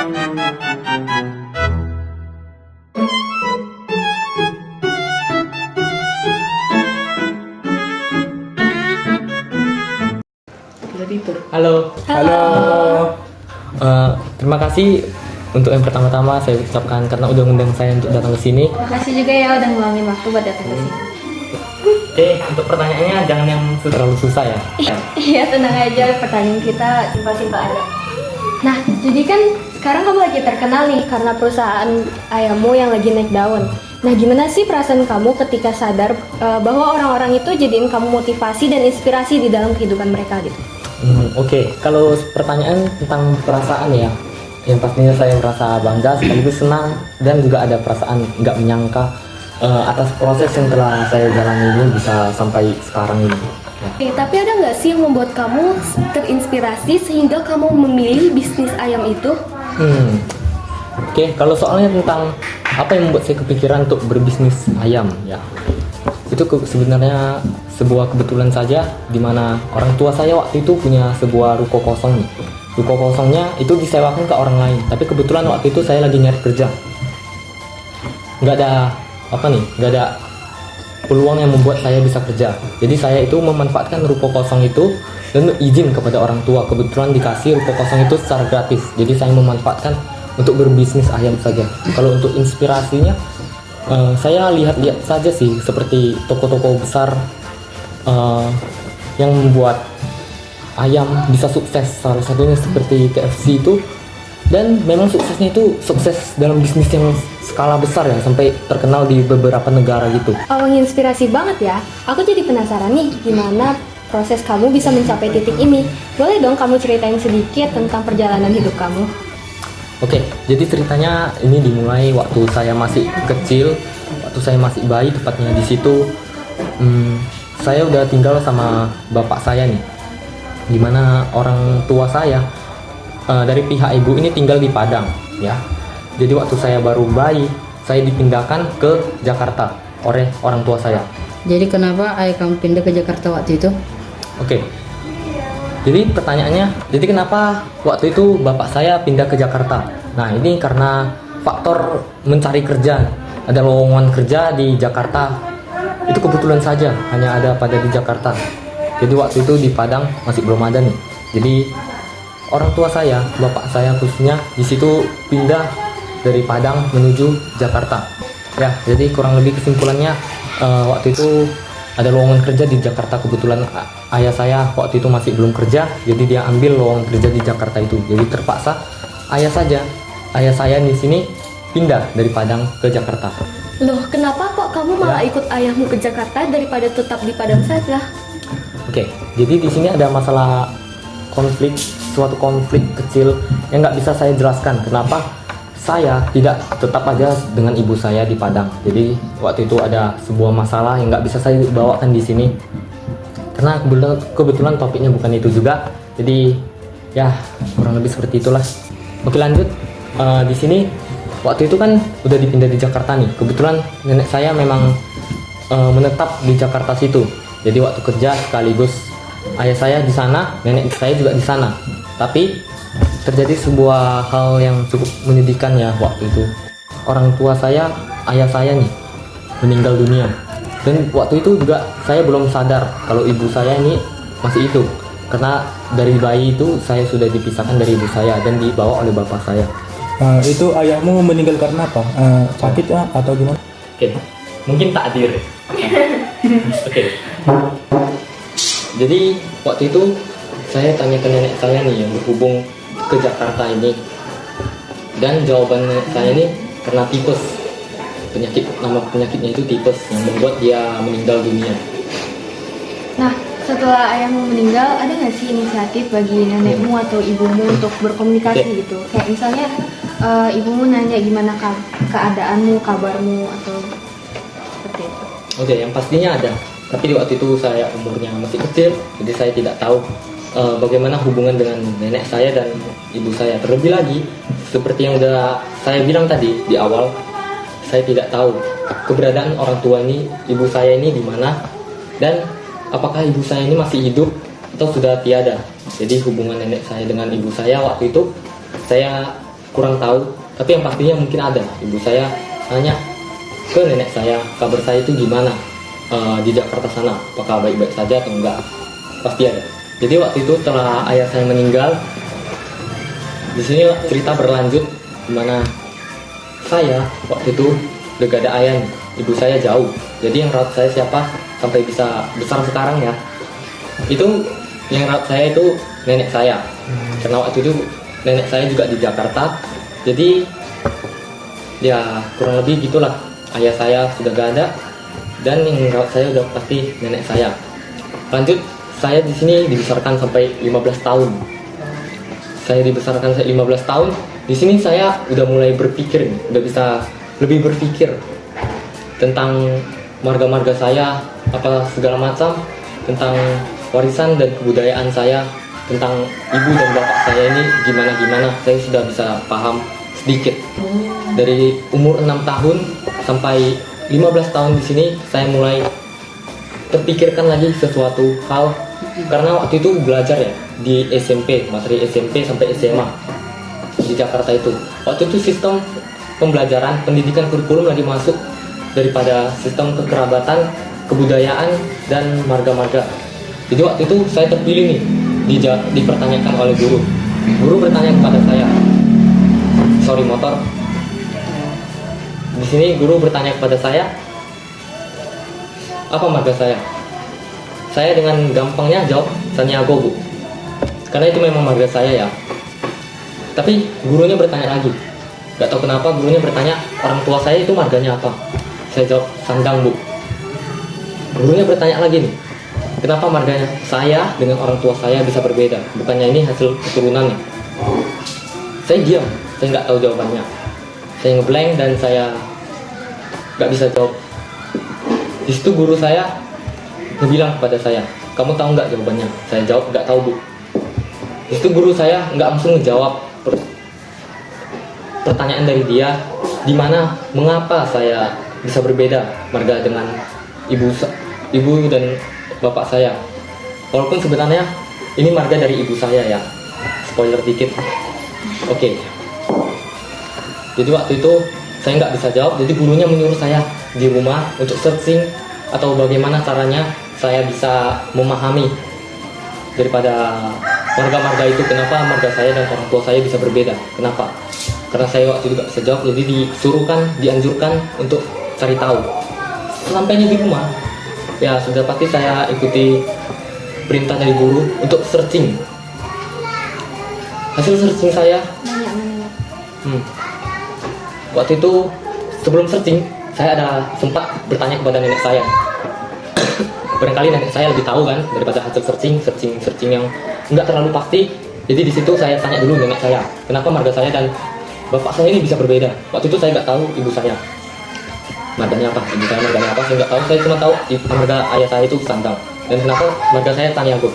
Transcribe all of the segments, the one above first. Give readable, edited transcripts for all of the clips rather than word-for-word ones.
Halo. Halo. Terima kasih untuk yang pertama-tama saya ucapkan karena udah ngundang saya untuk datang ke sini. Makasih juga ya udah ngeluangin waktu buat datang ke sini. Untuk pertanyaannya jangan yang terlalu susah ya. Iya, tenang aja, pertanyaan kita simpel-simpel aja. Nah, jadi kan sekarang kamu lagi terkenal nih karena perusahaan ayammu yang lagi naik daun. Nah, gimana sih perasaan kamu ketika sadar bahwa orang-orang itu jadiin kamu motivasi dan inspirasi di dalam kehidupan mereka gitu? Oke. Kalau pertanyaan tentang perasaan ya, yang pastinya saya merasa bangga sekaligus senang dan juga ada perasaan nggak menyangka atas proses yang telah saya jalani ini bisa sampai sekarang ini. Ya. Oke, tapi ada nggak sih yang membuat kamu terinspirasi sehingga kamu memilih bisnis ayam itu? Oke, kalau soalnya tentang apa yang membuat saya kepikiran untuk berbisnis ayam ya, itu sebenarnya sebuah kebetulan saja di mana orang tua saya waktu itu punya sebuah ruko kosong nih. Ruko kosongnya itu disewakan ke orang lain, tapi kebetulan waktu itu saya lagi nyari kerja. Nggak ada peluang yang membuat saya bisa kerja. Jadi saya itu memanfaatkan ruko kosong itu dan izin kepada orang tua. Kebetulan dikasih ruko kosong itu secara gratis. Jadi saya memanfaatkan untuk berbisnis ayam saja. Kalau untuk inspirasinya, saya lihat-lihat saja sih seperti toko-toko besar yang membuat ayam bisa sukses. Salah satunya seperti KFC itu. Dan memang suksesnya itu sukses dalam bisnis yang skala besar ya, sampai terkenal di beberapa negara gitu. Menginspirasi banget ya. Aku jadi penasaran nih gimana proses kamu bisa mencapai titik ini. Boleh dong kamu ceritain sedikit tentang perjalanan hidup kamu? Oke, jadi ceritanya ini dimulai waktu saya masih kecil, waktu saya masih bayi tepatnya di situ. Saya udah tinggal sama bapak saya nih, dimana orang tua saya dari pihak ibu ini tinggal di Padang ya. Jadi waktu saya baru bayi, saya dipindahkan ke Jakarta oleh orang tua saya. Jadi kenapa ayah kamu pindah ke Jakarta waktu itu? Oke. Jadi pertanyaannya, jadi kenapa waktu itu bapak saya pindah ke Jakarta? Nah, ini karena faktor mencari kerja. Ada lowongan kerja di Jakarta. Itu kebetulan saja hanya ada pada di Jakarta. Jadi waktu itu di Padang masih belum ada nih. Jadi orang tua saya, bapak saya khususnya di situ pindah dari Padang menuju Jakarta. Ya, jadi kurang lebih kesimpulannya waktu itu ada lowongan kerja di Jakarta. Kebetulan ayah saya waktu itu masih belum kerja, jadi dia ambil lowongan kerja di Jakarta itu. Jadi terpaksa ayah saya di sini pindah dari Padang ke Jakarta. Loh, kenapa kok kamu malah ikut ayahmu ke Jakarta daripada tetap di Padang saja? Oke, jadi di sini ada masalah suatu konflik kecil yang nggak bisa saya jelaskan kenapa saya tidak tetap aja dengan ibu saya di Padang. Jadi waktu itu ada sebuah masalah yang nggak bisa saya bawakan di sini karena kebetulan topiknya bukan itu juga. Jadi ya kurang lebih seperti itulah. Oke, lanjut. Di sini waktu itu kan udah dipindah di Jakarta nih. Kebetulan nenek saya memang menetap di Jakarta situ. Jadi waktu kerja sekaligus ayah saya di sana, nenek saya juga di sana. Tapi terjadi sebuah hal yang cukup menyedihkan ya waktu itu. Orang tua saya, ayah saya nih, meninggal dunia. Dan waktu itu juga saya belum sadar kalau ibu saya ini masih hidup. Karena dari bayi itu saya sudah dipisahkan dari ibu saya dan dibawa oleh bapak saya. Itu ayahmu meninggal karena apa? Sakit ya atau gimana? Oke, mungkin takdir. Oke. Jadi waktu itu saya tanya ke nenek saya nih yang berhubung ke Jakarta ini, dan jawaban nenek saya ini karena tipes, nama penyakitnya itu tipes yang membuat dia meninggal dunia. Nah, setelah ayahmu meninggal, ada nggak sih inisiatif bagi nenekmu atau ibumu untuk berkomunikasi gitu? Kayak misalnya ibumu nanya gimana keadaanmu, kabarmu, atau seperti itu. Oke, yang pastinya ada. Tapi di waktu itu saya umurnya masih kecil, jadi saya tidak tahu bagaimana hubungan dengan nenek saya dan ibu saya. Terlebih lagi, seperti yang udah saya bilang tadi di awal, saya tidak tahu keberadaan orang tua ini, ibu saya ini di mana, dan apakah ibu saya ini masih hidup atau sudah tiada. Jadi hubungan nenek saya dengan ibu saya waktu itu saya kurang tahu, tapi yang pastinya mungkin ada. Ibu saya tanya ke nenek saya, kabar saya itu gimana di Jakarta sana, apakah baik-baik saja atau enggak, pasti ada. Jadi waktu itu setelah ayah saya meninggal, di sini cerita berlanjut dimana saya waktu itu udah gak ada ayah nih. Ibu saya jauh, jadi yang rawat saya siapa sampai bisa besar sekarang ya, itu yang rawat saya itu nenek saya. Karena waktu itu nenek saya juga di Jakarta, jadi ya kurang lebih gitulah, ayah saya sudah gak ada dan yang rawat saya udah pasti nenek saya. Lanjut, saya di sini dibesarkan sampai 15 tahun. Saya dibesarkan sampai 15 tahun. Di sini saya udah mulai berpikir, udah bisa lebih berpikir tentang marga-marga saya, apa segala macam, tentang warisan dan kebudayaan saya, tentang ibu dan bapak saya ini gimana-gimana. Saya sudah bisa paham sedikit. Dari umur 6 tahun sampai 15 tahun di sini, saya mulai terpikirkan lagi sesuatu hal. Karena waktu itu belajar ya di SMP, materi SMP sampai SMA di Jakarta itu. Waktu itu sistem pembelajaran, pendidikan kurikulum lagi masuk daripada sistem kekerabatan, kebudayaan, dan marga-marga. Jadi waktu itu saya terpilih nih, dipertanyakan oleh guru. Guru bertanya kepada saya, sorry motor. Di sini guru bertanya kepada saya, apa marga saya? Saya dengan gampangnya jawab Sanyago, Bu. Karena itu memang marga saya ya. Tapi gurunya bertanya lagi. Gak tahu kenapa gurunya bertanya, orang tua saya itu marganya apa? Saya jawab Sandang, Bu. Gurunya bertanya lagi nih, kenapa marganya saya dengan orang tua saya bisa berbeda? Bukannya ini hasil keturunannya? Saya diam, saya nggak tahu jawabannya. Saya ngeblank dan saya nggak bisa jawab. Di situ guru saya bilang kepada saya, kamu tahu nggak jawabannya? Saya jawab nggak tahu, Bu. Di situ guru saya nggak langsung menjawab pertanyaan dari dia, di mana mengapa saya bisa berbeda marga dengan ibu dan bapak saya. Walaupun sebenarnya ini marga dari ibu saya ya. Spoiler dikit. Oke. Jadi waktu itu saya nggak bisa jawab, jadi gurunya menyuruh saya di rumah untuk searching atau bagaimana caranya saya bisa memahami daripada marga-marga itu, kenapa marga saya dan orang tua saya bisa berbeda, kenapa? Karena saya waktu itu gak bisa jawab, jadi dianjurkan untuk cari tahu. Sampainya di rumah, ya sudah pasti saya ikuti perintah dari guru untuk searching. Hasil searching saya, waktu itu sebelum searching, saya ada sempat bertanya kepada nenek saya. Barangkali nenek saya lebih tahu kan daripada hasil searching yang nggak terlalu pasti. Jadi di situ saya tanya dulu nenek saya, kenapa marga saya dan bapak saya ini bisa berbeda. Waktu itu saya nggak tahu ibu saya marganya apa, ibu saya marganya apa, saya nggak tahu. Saya cuma tahu marga ayah saya itu Sandang. Dan kenapa marga saya Taniago.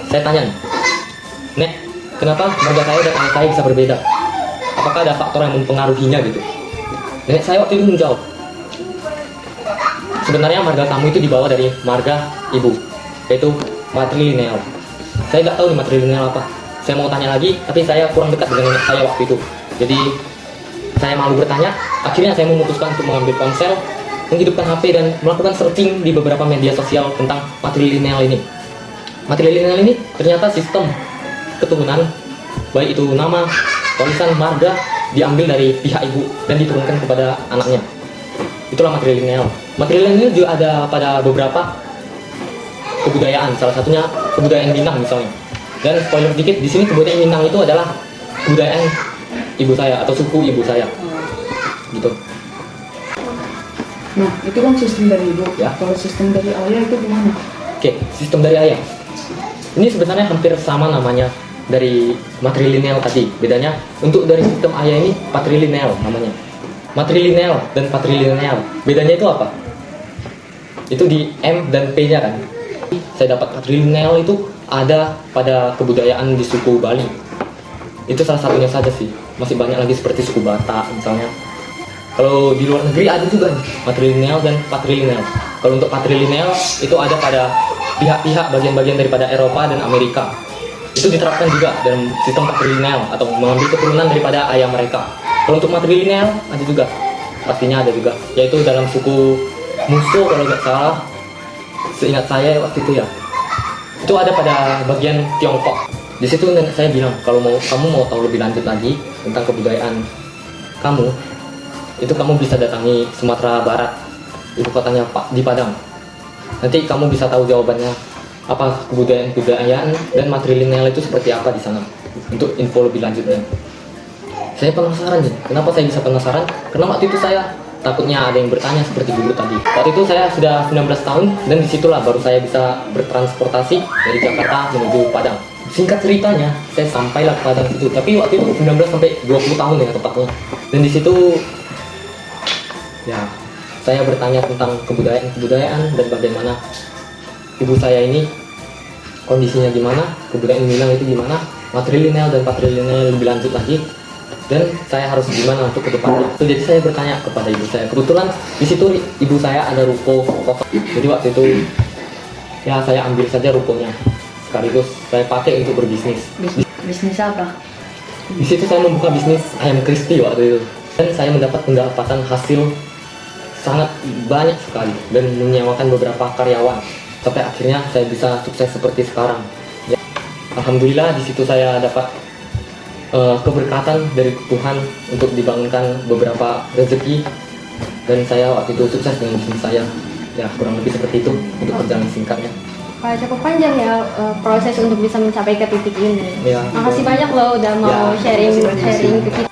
Saya tanya, Nek, kenapa marga saya dan ayah saya bisa berbeda? Apakah ada faktor yang mempengaruhinya gitu? Nenek saya waktu itu menjawab, sebenarnya marga kamu itu dibawa dari marga ibu, yaitu matrilineal. Saya nggak tahu nih matrilineal apa. Saya mau tanya lagi, tapi saya kurang dekat dengan nenek saya waktu itu. Jadi saya malu bertanya. Akhirnya saya memutuskan untuk mengambil ponsel, menghidupkan HP dan melakukan searching di beberapa media sosial tentang matrilineal ini. Matrilineal ini ternyata sistem keturunan, baik itu nama, warisan, marga, diambil dari pihak ibu dan diturunkan kepada anaknya. Itulah matrilineal. Matrilineal juga ada pada beberapa kebudayaan, salah satunya kebudayaan Minang misalnya. Dan spoiler dikit, di sini kebudayaan Minang itu adalah kebudayaan ibu saya atau suku ibu saya. Gitu. Nah, itu kan sistem dari ibu. Ya. Kalau sistem dari ayah itu gimana? Oke, sistem dari ayah. Ini sebenarnya hampir sama namanya dari matrilineal tadi. Bedanya untuk dari sistem ayah ini patrilineal namanya. Matrilineal dan patrilineal. Bedanya itu apa? Itu di M dan P-nya kan. Saya dapat patrilineal itu ada pada kebudayaan di suku Bali. Itu salah satunya saja sih. Masih banyak lagi seperti suku Batak misalnya. Kalau di luar negeri ada juga nih, matrilineal dan patrilineal. Kalau untuk patrilineal itu ada pada pihak-pihak bagian-bagian daripada Eropa dan Amerika. itu diterapkan juga dalam sistem patrilineal atau mengambil keturunan daripada ayah mereka. Kalau untuk matrilineal ada juga, pastinya ada juga, yaitu dalam suku Muso kalau nggak salah, seingat saya waktu itu ya, itu ada pada bagian Tiongkok. Di situ nenek saya bilang kalau kamu mau tahu lebih lanjut lagi tentang kebudayaan kamu, itu kamu bisa datangi Sumatera Barat, ibu kotanya Pak di Padang. Nanti kamu bisa tahu jawabannya apa kebudayaan dan matrilineal itu seperti apa di sana. Untuk info lebih lanjutnya, saya penasaran nih. Kenapa saya bisa penasaran? Karena waktu itu saya takutnya ada yang bertanya seperti dulu tadi. Waktu itu saya sudah 19 tahun dan disitulah baru saya bisa bertransportasi dari Jakarta menuju Padang. Singkat ceritanya, saya sampailah ke Padang itu. Tapi waktu itu 19 sampai 20 tahun ya tepatnya. Dan di situ ya saya bertanya tentang kebudayaan dan bagaimana ibu saya ini kondisinya gimana, kebudayaan Minang itu gimana, matrilineal dan patrilineal lebih lanjut lagi, dan saya harus gimana untuk kedepannya. Jadi saya bertanya kepada ibu saya. Kebetulan di situ ibu saya ada ruko kokoh. Jadi waktu itu ya saya ambil saja rukonya, sekaligus saya pakai untuk berbisnis. Bisnis apa? Di situ saya membuka bisnis ayam crispy waktu itu, dan saya mendapat pendapatan hasil sangat banyak sekali dan menyewakan beberapa karyawan sampai akhirnya saya bisa sukses seperti sekarang. Ya, alhamdulillah di situ saya dapat keberkatan dari Tuhan untuk dibangunkan beberapa rezeki, dan saya waktu itu sukses dengan bisnis saya. Ya kurang lebih seperti itu untuk perjalanan singkatnya. Wah, cukup panjang ya proses untuk bisa mencapai ke titik ini. Ya, Makasih banyak loh udah mau Ya, sharing makasih banyak. sharing ke kita.